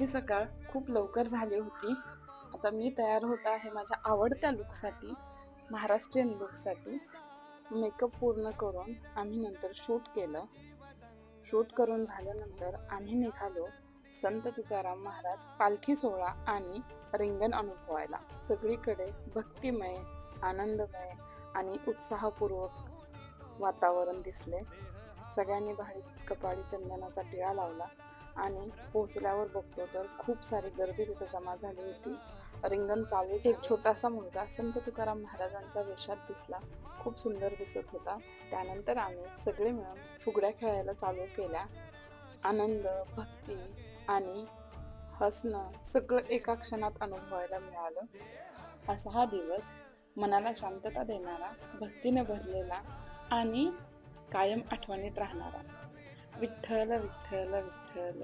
आजची सकाळ खूप लवकर झाली होती. आता मी तयार होत आहे माझ्या आवडत्या लुकसाठी, महाराष्ट्रीयन लुकसाठी. मेकअप पूर्ण करून आम्ही नंतर शूट केलं. शूट करून झाल्यानंतर आम्ही निघालो संत तुकाराम महाराज पालखी सोहळा आणि रिंगण अनुभवायला. सगळीकडे भक्तिमय, आनंदमय आणि उत्साहपूर्वक वातावरण दिसले. सगळ्यांनी कपाळी चंदनाचा टिळा लावला आणि पोहोचल्यावर बघतो तर खूप सारी गर्दी तिथे जमा झाली होती. रिंगण चालू. एक छोटासा मुलगा संत तुकाराम महाराजांच्या वेशात दिसला. खूप सुंदर दिसत होता. त्यानंतर आम्ही सगळे मिळून फुगड्या खेळायला चालू केल्या. आनंद, भक्ती आणि हसणं सगळं एका क्षणात अनुभवायला मिळालं. असा हा दिवस मनाला शांतता देणारा, भक्तीने भरलेला आणि कायम आठवणीत राहणारा. विठ्ठल विठ्ठल विठ्ठल.